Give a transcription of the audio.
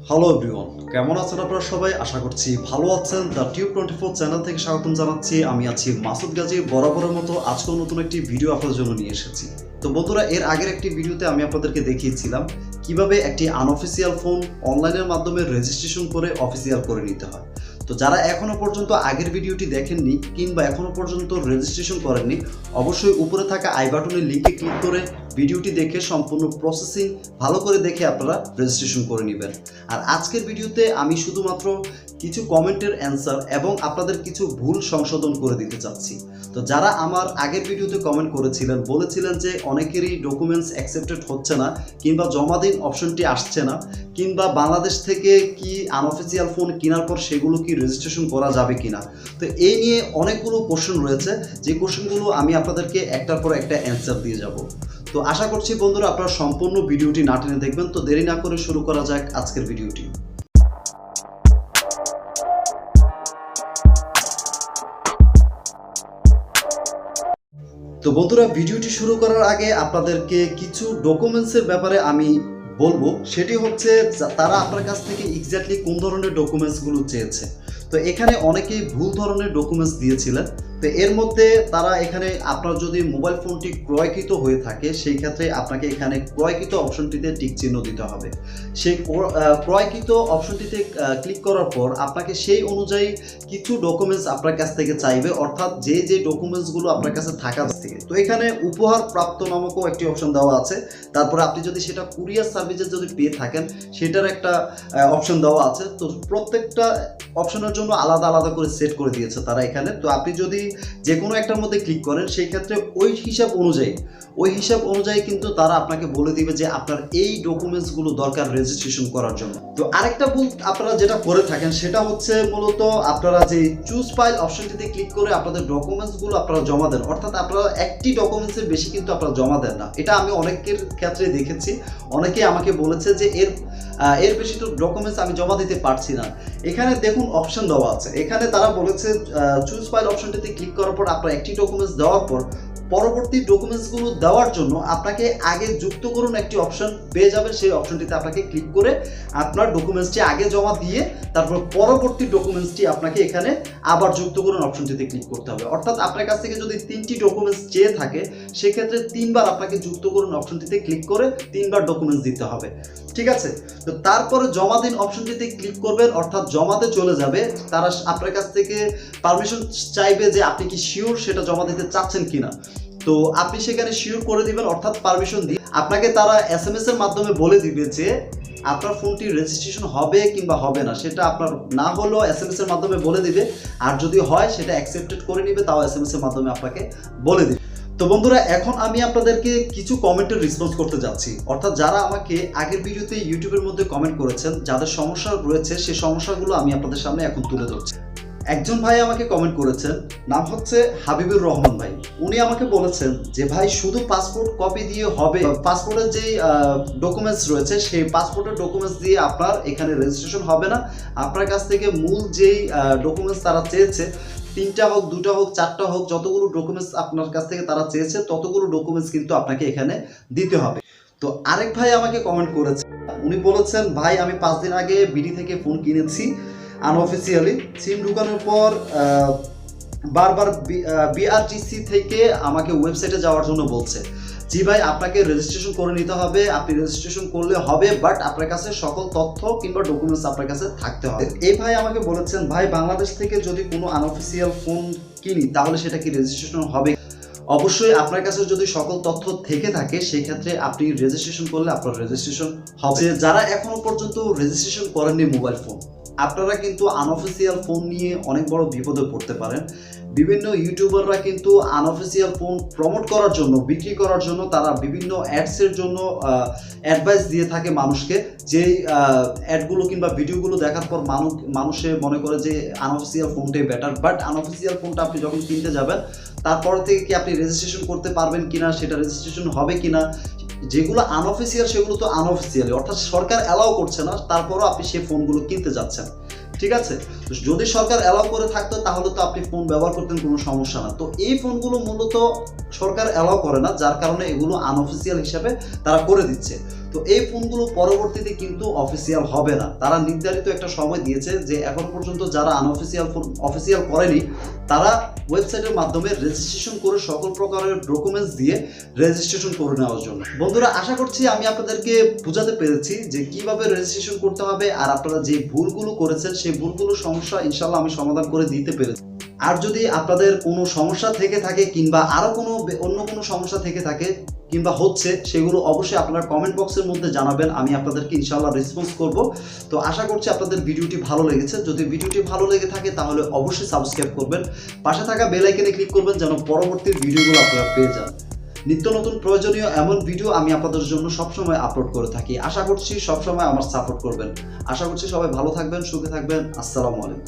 Hello everyone, কেমন আছেন আপনারা সবাই? আশা করছি ভালো আছেন। দ্য টিউব 24 চ্যানেল থেকে স্বাগতম জানাচ্ছি। আমি আছি মাসুদ গাজী। বরাবরের মতো আজকেও নতুন একটি ভিডিও আপনাদের জন্য নিয়ে এসেছি। তো বন্ধুরা, এর আগের একটি ভিডিওতে আমি আপনাদেরকে দেখিয়েছিলাম কিভাবে একটি আনঅফিসিয়াল ফোন অনলাইনের মাধ্যমে রেজিস্ট্রেশন করে অফিসিয়াল করে নিতে হয়। তো যারা এখনো পর্যন্ত আগের ভিডিওটি দেখেননি কিংবা এখনো পর্যন্ত রেজিস্ট্রেশন করেননি, অবশ্যই উপরে থাকা আই বাটনের লিঙ্কে ক্লিক করে ভিডিওটি দেখে সম্পূর্ণ প্রসেসিং ভালো করে দেখে আপনারা রেজিস্ট্রেশন করে নেবেন। আর আজকের ভিডিওতে আমি শুধুমাত্র কিছু কমেন্টের অ্যান্সার এবং আপনাদের কিছু ভুল সংশোধন করে দিতে চাচ্ছি। তো যারা আমার আগের ভিডিওতে কমেন্ট করেছিলেন, বলেছিলেন যে অনেকেরই ডকুমেন্টস অ্যাকসেপ্টেড হচ্ছে না কিংবা জমা দিন অপশনটি আসছে না, কিংবা বাংলাদেশ থেকে কি আনঅফিসিয়াল ফোন কেনার পর সেগুলো কি রেজিস্ট্রেশন করা যাবে কিনা। তো এই নিয়ে অনেকগুলো কোশ্চেন রয়েছে, যে কোশ্চেনগুলো আমি আপনাদেরকে একটার পর একটা অ্যান্সার দিয়ে যাব। তো আশা করছি বন্ধুরা আপনারা সম্পূর্ণ ভিডিওটি না টেনে দেখবেন। তো দেরি না করে শুরু করা যাক আজকের ভিডিওটি। তো বন্ধুরা, ভিডিওটি শুরু করার আগে আপনাদেরকে কিছু ডকুমেন্টসের ব্যাপারে আমি বলবো। সেটি হচ্ছে তারা আপনার কাছ থেকে এক্স্যাক্টলি কোন ধরনের ডকুমেন্টসগুলো চেয়েছে। তো এখানে অনেকেই ভুল ধরনের ডকুমেন্টস দিয়েছিলেন। তো এর মধ্যে তারা এখানে আপনার যদি মোবাইল ফোনটি ক্রয়কৃত হয়ে থাকে, সেই ক্ষেত্রে আপনাকে এখানে ক্রয়কৃত অপশনটিতে টিক চিহ্ন দিতে হবে। সেই ক্রয়কৃত অপশনটিতে ক্লিক করার পর আপনাকে সেই অনুযায়ী কিছু ডকুমেন্টস আপনার কাছ থেকে চাইবে, অর্থাৎ যে যে ডকুমেন্টসগুলো আপনার কাছে থাকার থেকে। তো এখানে উপহার প্রাপ্ত নামকও একটি অপশন দেওয়া আছে। তারপরে আপনি যদি সেটা কুরিয়ার সার্ভিসে যদি পেয়ে থাকেন, সেটার একটা অপশন দেওয়া আছে। তো প্রত্যেকটা অপশনের জন্য আলাদা আলাদা করে সেট করে দিয়েছে তারা এখানে। তো আপনি যদি যে কোনো একটার মধ্যে ক্লিক করেন, সেই ক্ষেত্রে ওই হিসাব অনুযায়ী কিন্তু তারা আপনাকে বলে দিবে যে আপনার এই ডকুমেন্টসগুলো দরকার রেজিস্ট্রেশন করার জন্য। তো আরেকটা ভুল আপনারা যেটা করে থাকেন, সেটা হচ্ছে মূলত আপনারা যে চুজ ফাইল অপশনটিতে ক্লিক করে আপনাদের ডকুমেন্টসগুলো আপনারা জমা দেন, অর্থাৎ আপনারা একটি ডকুমেন্টসের বেশি কিন্তু আপনারা জমা দেন না। এটা আমি অনেকের ক্ষেত্রে দেখেছি। অনেকেই আমাকে বলেছে যে এর বেশি তো ডকুমেন্টস আমি জমা দিতে পারছি না। এখানে দেখুন অপশন দেওয়া আছে। এখানে তারা বলেছে চুজ ফাইল অপশনটিতে ক্লিক করার পর আপনার একটি ডকুমেন্টস দেওয়ার পর পরবর্তী ডকুমেন্টসগুলো দেওয়ার জন্য আপনাকে আগে যুক্ত করুন একটি অপশন পেয়ে যাবেন। সেই অপশনটিতে আপনাকে ক্লিক করে আপনার ডকুমেন্টসটি আগে জমা দিয়ে তারপর পরবর্তী ডকুমেন্টসটি আপনাকে এখানে আবার যুক্ত করুন অপশনটিতে ক্লিক করতে হবে। অর্থাৎ আপনার কাছ থেকে যদি 3টি ডকুমেন্টস চেয়ে থাকে, সেক্ষেত্রে 3বার আপনাকে যুক্ত করুন অপশনটিতে ক্লিক করে 3বার ডকুমেন্টস দিতে হবে। ঠিক আছে? তো তারপরে জমা দিন অপশনটিতে ক্লিক করবেন, অর্থাৎ জমাতে চলে যাবে। তারা আপনার কাছ থেকে পারমিশন চাইবে যে আপনি কি শিওর সেটা জমা দিতে চাচ্ছেন কিনা। তো আপনি সেখানে শিওর করে দিবেন, অর্থাৎ পারমিশন দিয়ে আপনাকে তারা SMS এর মাধ্যমে বলে দিবে যে আপনার ফোনটি রেজিস্ট্রেশন হবে কিংবা হবে না। সেটা আপনার না হলেও SMS এর মাধ্যমে বলে দিবে, আর যদি হয় সেটা অ্যাকসেপ্টেড করে নিবে, তাও SMS এর মাধ্যমে আপনাকে বলে দিবে। তো বন্ধুরা, এখন আমি আপনাদেরকে কিছু কমেন্টের রেসপন্স করতে যাচ্ছি। অর্থাৎ যারা আমাকে আগের ভিডিওতে ইউটিউবের মধ্যে কমেন্ট করেছেন, যাদের সমস্যা রয়েছে, সেই সমস্যাগুলো আমি আপনাদের সামনে এখন তুলে ধরছি। একজন ভাই আমাকে কমেন্ট করেছেন, নাম হচ্ছে হাবিবুর রহমান ভাই। উনি আমাকে বলেছেন যে ভাই, শুধু পাসপোর্ট কপি দিয়ে হবে? পাসপোর্টের যেই ডকুমেন্টস রয়েছে, সেই পাসপোর্টের ডকুমেন্টস দিয়ে আপনার এখানে রেজিস্ট্রেশন হবে না। আপনার কাছ থেকে মূল যেই ডকুমেন্টস তারা চেয়েছে, 3টা হোক, 2টা হোক, 4টা হোক, যতগুলো ডকুমেন্টস আপনার কাছ থেকে তারা চেয়েছে, ততগুলো ডকুমেন্টস কিন্তু আপনাকে এখানে দিতে হবে। তো আরেক ভাই আমাকে কমেন্ট করেছে, উনি বলেছেন ভাই, আমি 5 দিন আগে বিডি থেকে ফোন কিনেছি আনঅফিসিয়ালি। সিম ঢুকানোর পর বারবার BRTC থেকে আমাকে ওয়েবসাইটে যাওয়ার জন্য বলছে। জি ভাই, আপনাকে রেজিস্ট্রেশন করে নিতে হবে। আপনি রেজিস্ট্রেশন করলে হবে, বাট আপনার কাছে সকল তথ্য কিংবা ডকুমেন্টস আপনার কাছে থাকতে হবে। এই ভাই আমাকে বলেছেন, ভাই বাংলাদেশ থেকে যদি কোনো আনঅফিসিয়াল ফোন কিনি, তাহলে সেটা কি রেজিস্ট্রেশন হবে? অবশ্যই আপনার কাছে যদি সকল তথ্য থেকে থাকে, সেই ক্ষেত্রে আপনি রেজিস্ট্রেশন করলে আপনার রেজিস্ট্রেশন হবে। যারা এখনো পর্যন্ত রেজিস্ট্রেশন করেননি মোবাইল ফোন, আপনারা কিন্তু আনঅফিসিয়াল ফোন নিয়ে অনেক বড় বিপদে পড়তে পারেন। বিভিন্ন ইউটিউবাররা কিন্তু আনঅফিসিয়াল ফোন প্রমোট করার জন্য, বিক্রি করার জন্য, তারা বিভিন্ন অ্যাডসের জন্য অ্যাডভাইস দিয়ে থাকে মানুষকে। যেই অ্যাডগুলো কিংবা ভিডিওগুলো দেখার পর মানুষে মনে করে যে আনঅফিসিয়াল ফোনটাই বেটার। বাট আনঅফিসিয়াল ফোনটা আপনি যখন কিনতে যাবেন, তারপর থেকে কি আপনি রেজিস্ট্রেশন করতে পারবেন কিনা, সেটা রেজিস্ট্রেশন হবে কিনা, যেগুলো আনঅফিসিয়াল সেগুলো তো আনঅফিসিয়ালি, অর্থাৎ সরকার অ্যালাউ করছে না, তারপরও আপনি সেই ফোনগুলো কিনতে যাচ্ছেন। ঠিক আছে? তো যদি সরকার অ্যালাউ করে থাকতো, তাহলে তো আপনি ফোন ব্যবহার করতেন, কোনো সমস্যা না। তো এই ফোনগুলো মূলত সরকার অ্যালাউ করে না, যার কারণে এগুলো আনঅফিসিয়াল হিসাবে তারা করে দিচ্ছে। তো এই ফোনগুলো পরবর্তীতে কিন্তু অফিসিয়াল হবে না। তারা নির্ধারিত একটা সময় দিয়েছে যে এখন পর্যন্ত যারা আনঅফিসিয়াল ফোন অফিসিয়াল করেনি তারা ওয়েবসাইটের মাধ্যমে রেজিস্ট্রেশন করে সকল প্রকারের ডকুমেন্টস দিয়ে রেজিস্ট্রেশন করে নেওয়ার জন্য। বন্ধুরা, আশা করছি আমি আপনাদেরকে বোঝাতে পেরেছি যে কিভাবে রেজিস্ট্রেশন করতে হবে, আর আপনারা যে ভুলগুলো করেছেন সেই ভুলগুলোর সমস্যা ইনশাল্লাহ আমি সমাধান করে দিতে পেরেছি। আর যদি আপনাদের কোনো সমস্যা থেকে থাকে কিংবা আরও অন্য কোনো সমস্যা থেকে থাকে কিংবা হচ্ছে, সেগুলো অবশ্যই আপনারা কমেন্ট বক্সের মধ্যে জানাবেন, আমি আপনাদেরকে ইনশাআল্লাহ রেসপন্স করব। তো আশা করছি আপনাদের ভিডিওটি ভালো লেগেছে। যদি ভিডিওটি ভালো লেগে থাকে তাহলে অবশ্যই সাবস্ক্রাইব করবেন, পাশে থাকা বেল আইকনে ক্লিক করবেন যেন পরবর্তী ভিডিওগুলো আপনারা পেয়ে যান। নিত্য নতুন প্রয়োজনীয় এমন ভিডিও আমি আপনাদের জন্য সবসময় আপলোড করে থাকি। আশা করছি সবসময় আমার সাপোর্ট করবেন। আশা করছি সবাই ভালো থাকবেন, সুখে থাকবেন। আসসালামু আলাইকুম।